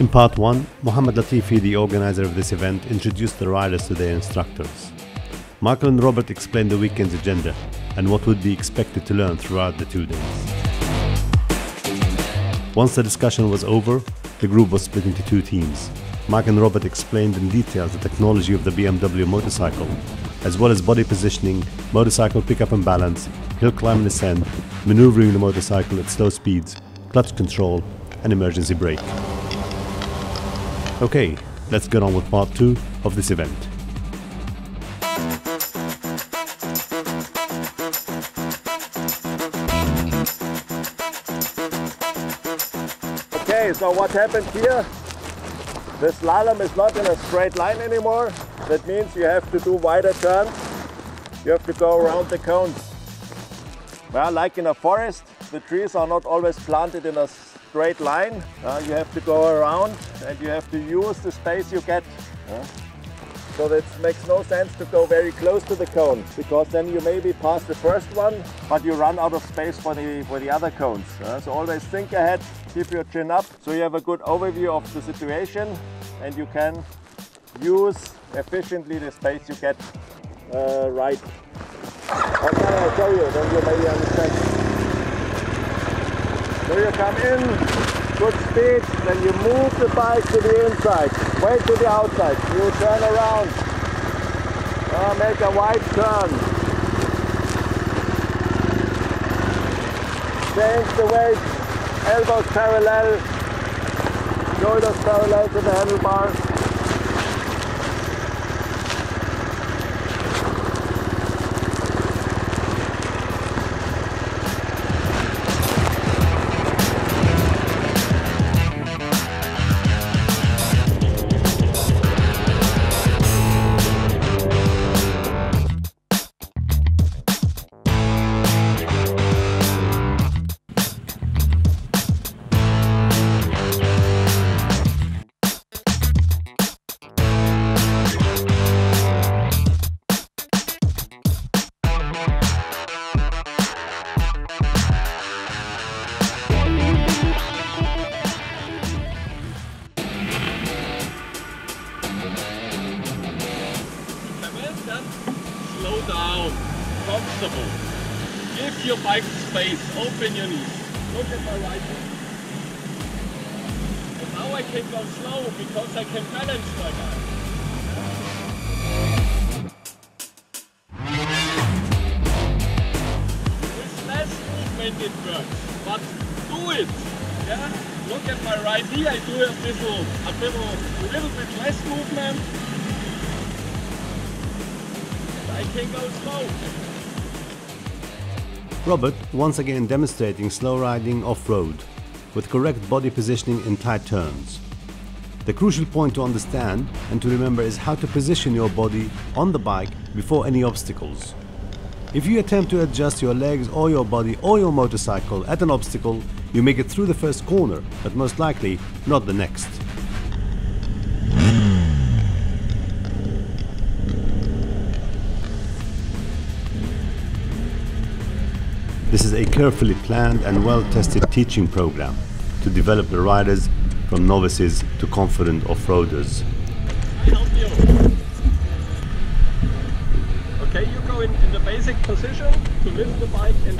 In part 1, Muhamet Latifi, the organizer of this event, introduced the riders to their instructors. Michael and Robert explained the weekend's agenda and what would be expected to learn throughout the 2 days. Once the discussion was over, the group was split into 2 teams. Mike and Robert explained in detail the technology of the BMW motorcycle, as well as body positioning, motorcycle pickup and balance, hill climb and ascent, maneuvering the motorcycle at slow speeds, clutch control, and emergency brake. Okay, let's get on with part 2 of this event. Okay, so what happened here? The slalom is not in a straight line anymore. That means you have to do wider turns. You have to go around the cones. Well, like in a forest, the trees are not always planted in a straight line. You have to go around and you have to use the space you get. So it makes no sense to go very close to the cone, because then you maybe pass the first one, but you run out of space for the other cones. So always think ahead, keep your chin up, so you have a good overview of the situation and you can use efficiently the space you get right. Okay, I'll show you, then you maybe understand. So you come in, good speed, then you move the bike to the inside, way to the outside. You turn around, make a wide turn. Change the weight, elbows parallel, shoulders parallel to the handlebars. Slow down, comfortable. Give your bike space, open your knees. Look at my right hand. And now I can go slow because I can balance my bike. With less movement it works, but do it. Yeah? Look at my right knee, I do a little bit less movement. I can go slow. Robert once again demonstrating slow riding off-road with correct body positioning in tight turns. The crucial point to understand and to remember is how to position your body on the bike before any obstacles. If you attempt to adjust your legs or your body or your motorcycle at an obstacle, you make it through the first corner, but most likely not the next. This is a carefully planned and well-tested teaching program to develop the riders from novices to confident off-roaders. I help you. Okay, you go in the basic position to lift the bike and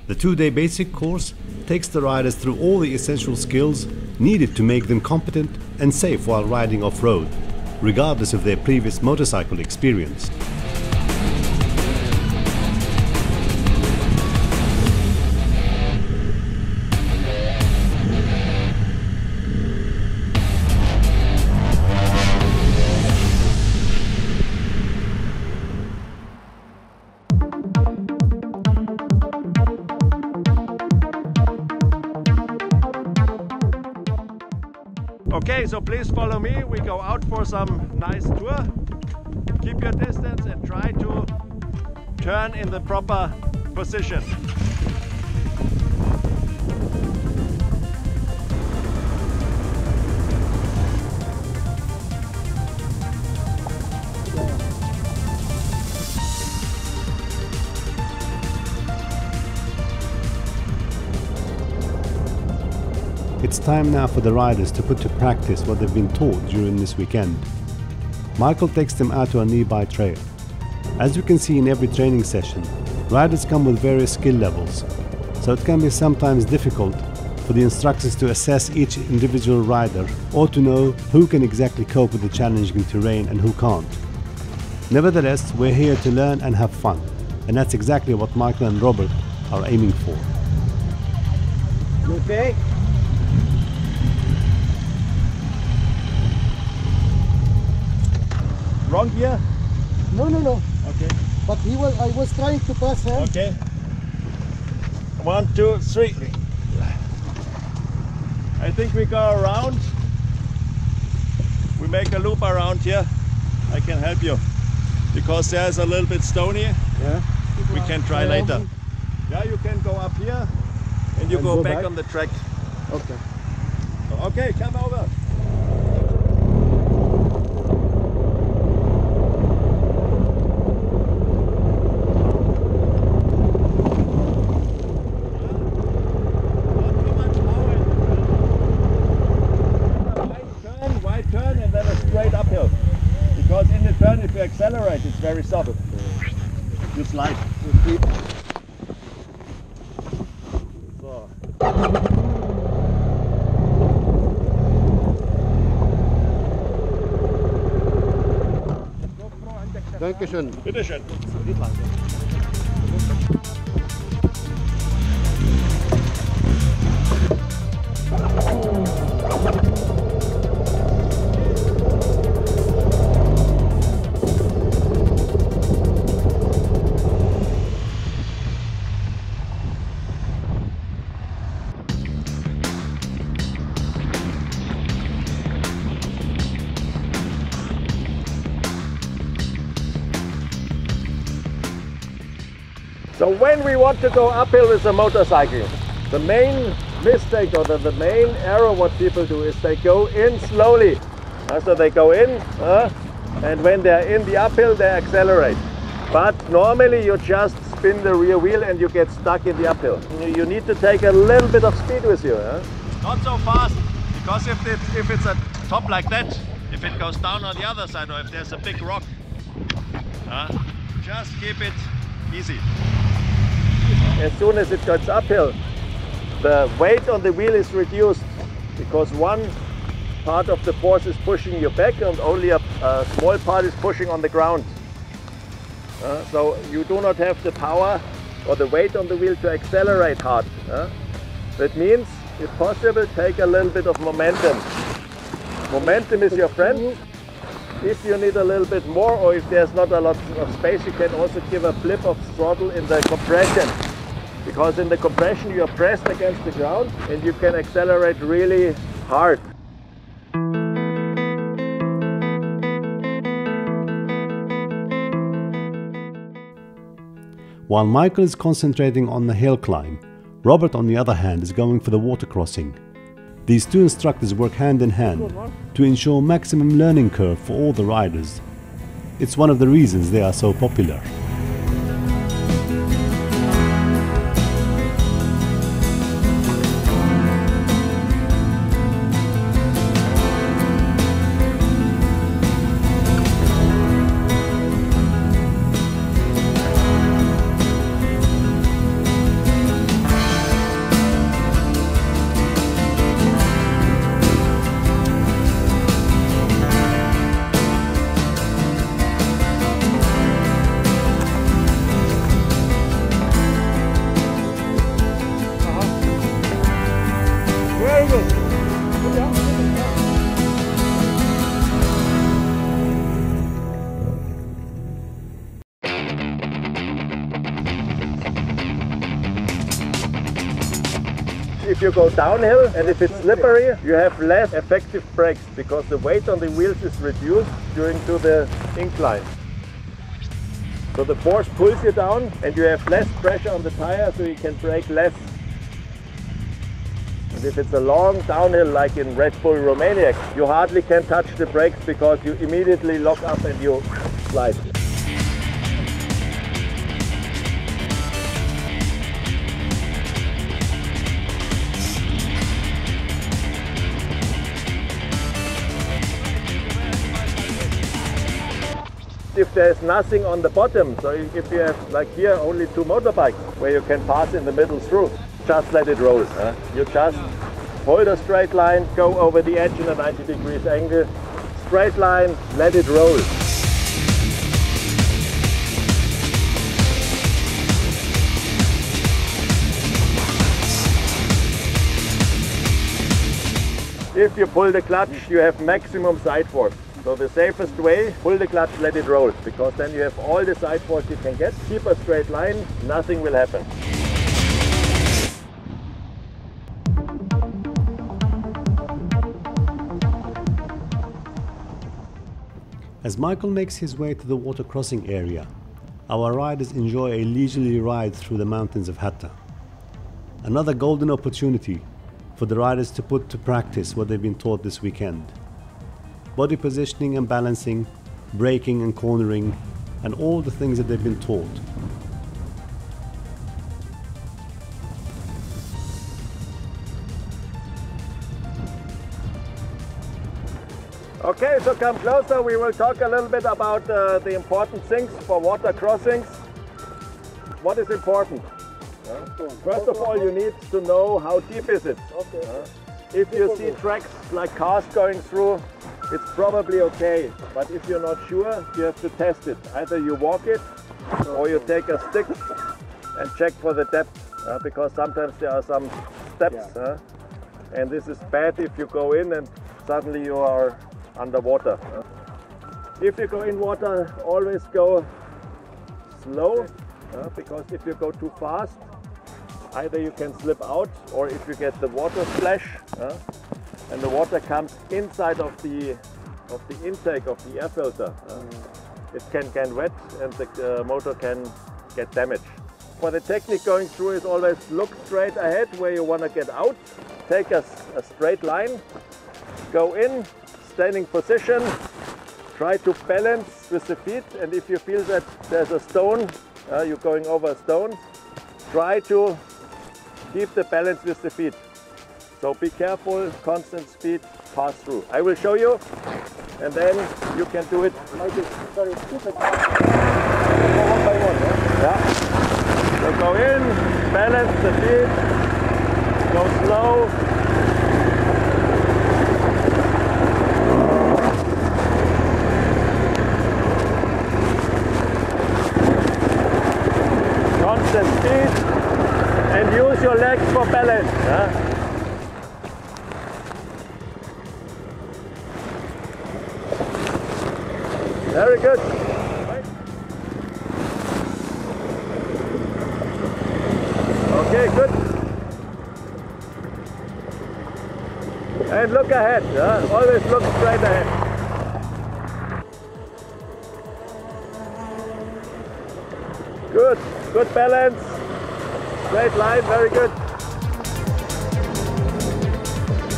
The 2-day basic course takes the riders through all the essential skills needed to make them competent and safe while riding off-road, regardless of their previous motorcycle experience. Okay, so please follow me. We go out for some nice tour. Keep your distance and try to turn in the proper position. It's time now for the riders to put to practice what they've been taught during this weekend. Michael takes them out to a nearby trail. As you can see in every training session, riders come with various skill levels, so it can be sometimes difficult for the instructors to assess each individual rider or to know who can exactly cope with the challenging terrain and who can't. Nevertheless, we're here to learn and have fun, and that's exactly what Michael and Robert are aiming for. You okay? Wrong gear? No. Okay. But I was trying to pass him. Okay. 1, 2, 3. I think we go around. We make a loop around here. I can help you. Because there's a little bit stony. Yeah. We can try later. Yeah, you can go up here and you And go go back back? on the track. Okay. Okay, come over. Wide turn and then a straight uphill. Because in the turn, if you accelerate, it's very soft. You slide. So. Dankeschön. Bitte schön. So when we want to go uphill with a motorcycle, the main mistake or the main error what people do is they go in slowly. So they go in and when they're in the uphill they accelerate. But normally you just spin the rear wheel and you get stuck in the uphill. You need to take a little bit of speed with you. Not so fast, because if it's a top like that, if it goes down on the other side or if there's a big rock, just keep it easy. As soon as it goes uphill, the weight on the wheel is reduced because one part of the force is pushing you back and only a small part is pushing on the ground. So you do not have the power or the weight on the wheel to accelerate hard. That means, if possible, take a little bit of momentum. Momentum is your friend. If you need a little bit more or if there's not a lot of space, you can also give a flip of throttle in the compression. Because in the compression you are pressed against the ground and you can accelerate really hard. While Michael is concentrating on the hill climb, Robert on the other hand is going for the water crossing. These two instructors work hand in hand to ensure maximum learning curve for all the riders. It's one of the reasons they are so popular. If you go downhill and if it's slippery, you have less effective brakes because the weight on the wheels is reduced during the incline. So the force pulls you down and you have less pressure on the tire, so you can brake less. And if it's a long downhill like in Red Bull Romania, you hardly can touch the brakes because you immediately lock up and you slide. there's nothing on the bottom, so if you have, like here, only 2 motorbikes where you can pass in the middle through, just let it roll. You just hold a straight line, go over the edge in a 90 degrees angle, straight line, let it roll. If you pull the clutch, you have maximum side force. So the safest way, pull the clutch, let it roll, because then you have all the side force you can get. Keep a straight line, nothing will happen. As Michael makes his way to the water crossing area, our riders enjoy a leisurely ride through the mountains of Hatta. Another golden opportunity for the riders to put to practice what they've been taught this weekend. Body positioning and balancing, braking and cornering, and all the things that they've been taught. Okay, so come closer, we will talk a little bit about the important things for water crossings. What is important? First of all, you need to know how deep is it. If you see tracks like cars going through, it's probably okay. But if you're not sure, you have to test it. Either you walk it or you take a stick and check for the depth, because sometimes there are some steps. And this is bad if you go in and suddenly you are underwater. If you go in water, always go slow, because if you go too fast, either you can slip out, or if you get the water splash and the water comes inside of the intake of the air filter, it can get wet and the motor can get damaged. For the technique going through is always look straight ahead where you want to get out, take a straight line, go in, standing position, try to balance with the feet, and if you feel that there's a stone, you're going over a stone, try to keep the balance with the feet. So be careful, constant speed, pass through. I will show you, and then you can do it one by one. Yeah. So go in, balance the feet, go slow. Constant speed. And use your legs for balance. Very good. Okay, good. And look ahead. Always look straight ahead. Good. Good balance. Straight line, very good.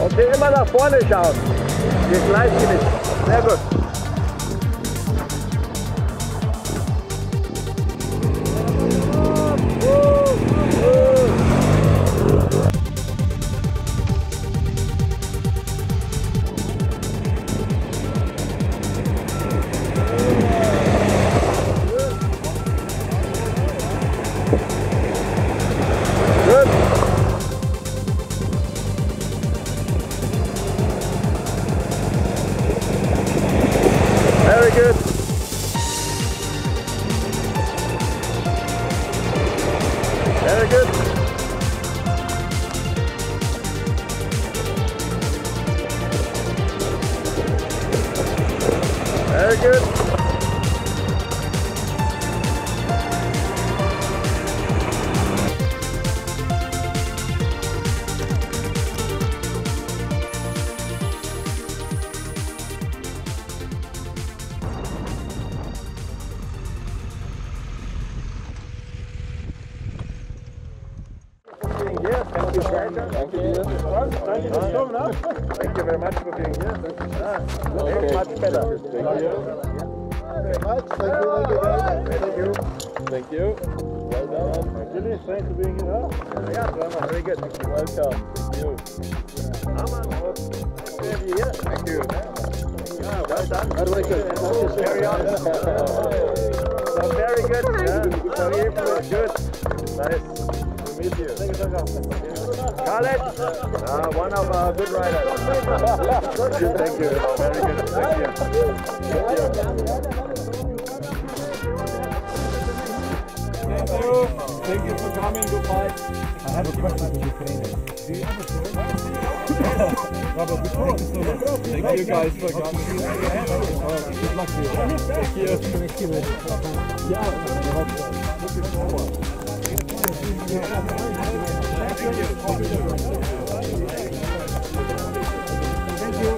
Okay, immer nach vorne schauen. Ihr Gleichgewicht. Sehr gut. Very good. Very good. Very good. Thank you very much for being here. Okay. Much better. Thank you. Very much. Thank you. Thank you. Well done. Really, thanks for being here. Yeah, very good. Welcome. Thank you. Thank you. Yeah, well done. Very honest. So very good. Yeah. So you were good. Nice to meet you. Khaled, one of our good riders. Thank you. Very good. Thank you. Thank you for coming, Dubai. I have a question to Ukraine. Do you ever Thank you guys for coming. Good luck to you. Thank you. Yeah, looking forward. Thank you.